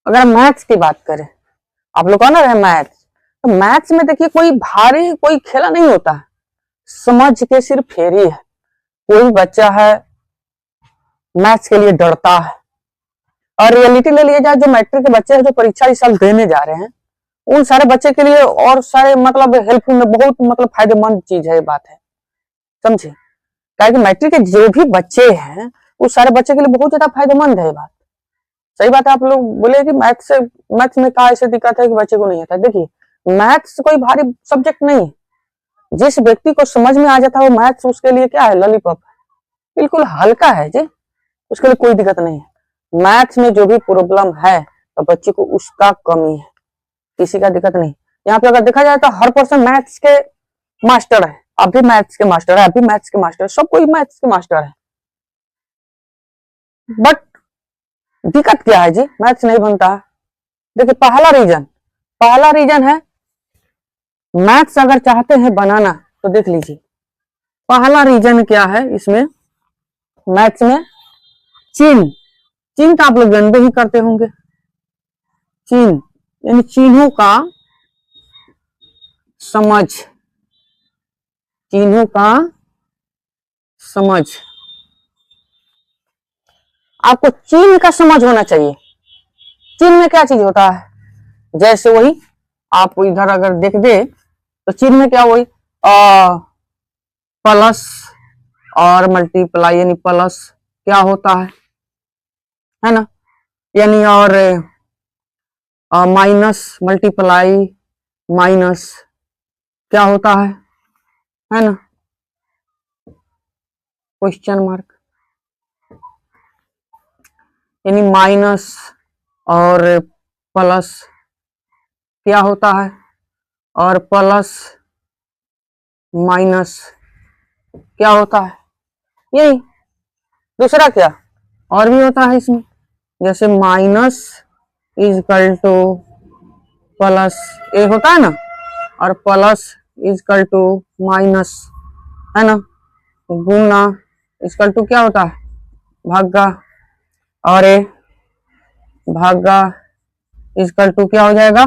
अगर मैथ्स की बात करें, आप लोग कौन रहे मैथ्स, तो मैथ्स में देखिए कोई भारी कोई खेला नहीं होता है, समझ के सिर्फ फेरी है। कोई बच्चा है मैथ्स के लिए डरता है, और रियलिटी ले लिया जाए, जो मैट्रिक के बच्चे हैं जो परीक्षा इस साल देने जा रहे हैं, उन सारे बच्चे के लिए और सारे मतलब हेल्पफुल में बहुत मतलब फायदेमंद चीज है, ये बात है, समझे। क्या कि मैट्रिक के जो भी बच्चे हैं उस सारे बच्चे के लिए बहुत ज्यादा फायदेमंद है ये बात। सही बात है। आप लोग बोले कि मैथ्स में क्या ऐसे दिक्कत है कि बच्चे को नहीं आता। देखिए मैथ्स कोई भारी सब्जेक्ट नहीं है, जिस व्यक्ति को समझ में आ जाता है वो मैथ्स उसके लिए क्या है, लॉलीपॉप, बिल्कुल हल्का है जी, उसके लिए कोई दिक्कत नहीं है। मैथ्स में जो भी प्रॉब्लम है तो बच्चे को उसका कमी है, किसी का दिक्कत नहीं। यहाँ पे अगर देखा जाए तो हर पर्सन मैथ्स के मास्टर है, आप भी मैथ्स के मास्टर है, आप भी मैथ्स के मास्टर है, सब कोई मैथ्स के मास्टर है। बट दिक्कत क्या है जी, मैथ्स नहीं बनता है। देखिए पहला रीजन है, मैथ्स अगर चाहते हैं बनाना तो देख लीजिए पहला रीजन क्या है इसमें, मैथ्स में चिन्ह तो आप लोग जानते ही करते होंगे। चिन्ह यानी चिन्हों का समझ, चिन्हों का समझ, आपको चिन्ह का समझ होना चाहिए। चिन्ह में क्या चीज होता है, जैसे वही आप इधर अगर देख दे तो चिन्ह में क्या वही प्लस और मल्टीप्लाई, यानी प्लस क्या होता है ना, यानी और माइनस मल्टीप्लाई माइनस क्या होता है ना, क्वेश्चन मार्क, यानी माइनस और प्लस क्या होता है, और प्लस माइनस क्या होता है, यही। दूसरा क्या और भी होता है इसमें, जैसे माइनस इजकल टू प्लस ए होता है ना, और प्लस इजकल टू माइनस है ना, गुना इजकल टू क्या होता है, भागा, और ए भागा इजकल टू क्या हो जाएगा,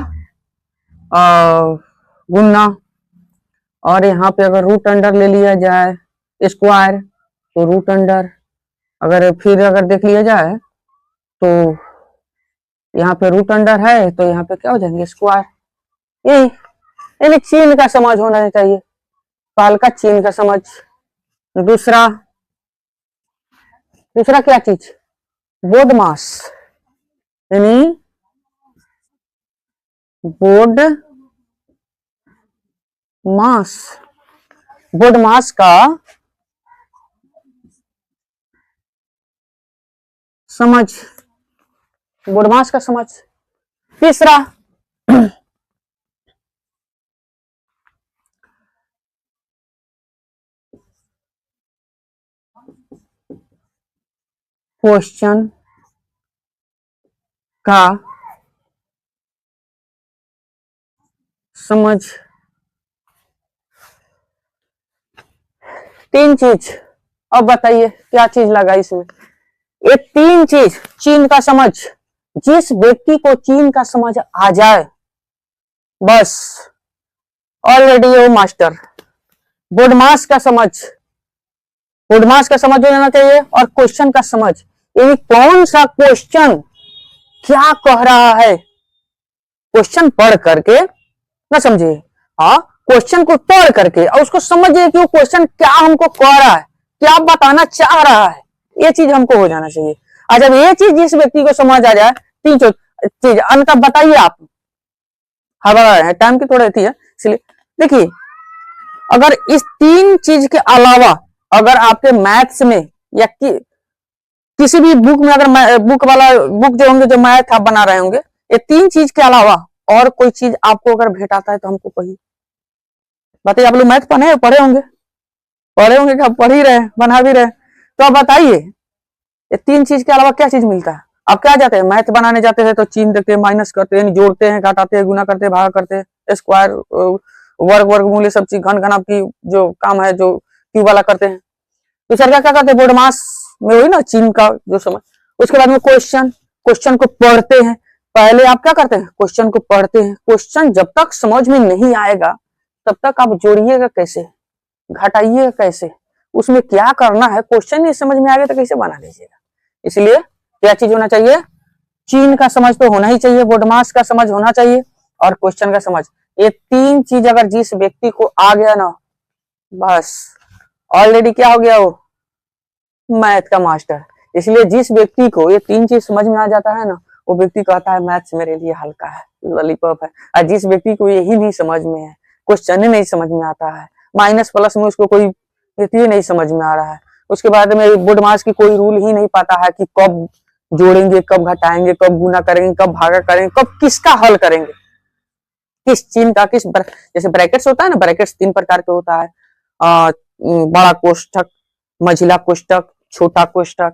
गुना। और यहाँ पे अगर रूट अंडर ले लिया जाए स्क्वायर तो रूट अंडर, अगर फिर अगर देख लिया जाए तो यहाँ पे रूट अंडर है तो यहाँ पे क्या हो जाएंगे, स्क्वायर। यही यानी चिन्ह का समझ होना चाहिए, पाल का चिन्ह का समझ। दूसरा क्या चीज, बोर्ड मास, यानी बोर्ड मास का समझ, बोर्ड मास का समझ। तीसरा क्वेश्चन का समझ। तीन चीज, अब बताइए क्या चीज लगा इसमें, ये तीन चीज, चिन्ह का समझ, जिस व्यक्ति को चिन्ह का समझ आ जाए बस ऑलरेडी वो मास्टर। बोर्ड मास का समझ हो जाना चाहिए, और क्वेश्चन का समझ, यानी कौन सा क्वेश्चन क्या कह रहा है, क्वेश्चन पढ़ करके ना समझिए, हाँ क्वेश्चन को पढ़ करके और उसको समझिए कि वो क्वेश्चन क्या हमको कह रहा है, क्या बताना चाह रहा है, ये चीज हमको हो जाना चाहिए। और जब ये चीज जिस व्यक्ति को समझ आ जाए, तीन चीज अंत बताइए आप, हमारा टाइम की थोड़ी थी है इसलिए। देखिए अगर इस तीन चीज के अलावा अगर आपके मैथ्स में या किसी भी बुक में, अगर बुक जो होंगे जो मैथ आप बना रहे होंगे, ये तीन चीज के अलावा और कोई चीज आपको अगर भेंट आता है तो हमको कहिए, बताइए। आप लोग मैथ पढ़े होंगे कि आप पढ़ ही रहे, बना भी रहे, तो आप बताइए ये तीन चीज के अलावा क्या चीज मिलता है। आप क्या जाते हैं मैथ बनाने जाते हैं तो चिन्ह देखते हैं, माइनस करते हैं, जोड़ते हैं, घटाते हैं, गुना करते हैं, भाग करते हैं, स्क्वायर, वर्गमूल, ये सब चीज घन आपकी जो काम है जो क्यू वाला करते हैं। तो सर क्या करते हैं, बोर्ड मास में हुई ना चिन्ह का जो समझ। उसके बाद में क्वेश्चन को पढ़ते हैं, पहले आप क्या करते हैं, क्वेश्चन को पढ़ते हैं। क्वेश्चन जब तक समझ में नहीं आएगा तब तक आप जोड़िएगा कैसे, घटाइएगा कैसे, उसमें क्या करना है, क्वेश्चन नहीं समझ में आएगा तो कैसे बना लीजिएगा। इसलिए क्या चीज होना चाहिए, चीन का समझ तो होना ही चाहिए, बोडमास का समझ होना चाहिए और क्वेश्चन का समझ। ये तीन चीज अगर जिस व्यक्ति को आ गया ना, बस ऑलरेडी क्या हो गया, वो मैथ का मास्टर। इसलिए जिस व्यक्ति को ये तीन चीज समझ में आ जाता है ना, वो व्यक्ति कहता है मैथ्स मेरे लिए हल्का है, लॉलीपॉप है। और जिस व्यक्ति को यही नहीं समझ में है, क्वेश्चन ही नहीं समझ में आता है, माइनस प्लस में उसको कोई ये नहीं समझ में आ रहा है, उसके बाद में बोडमास की कोई रूल ही नहीं पता है कि कब जोड़ेंगे, कब घटाएंगे, कब गुना करेंगे, कब भागा करेंगे, कब किसका हल करेंगे, किस चिन्ह का किस जैसे ब्रैकेट्स होता है ना, ब्रैकेट्स तीन प्रकार के होता है, बड़ा कोष्ठक, मझिला कोष्ठक, छोटा कोष्ठक,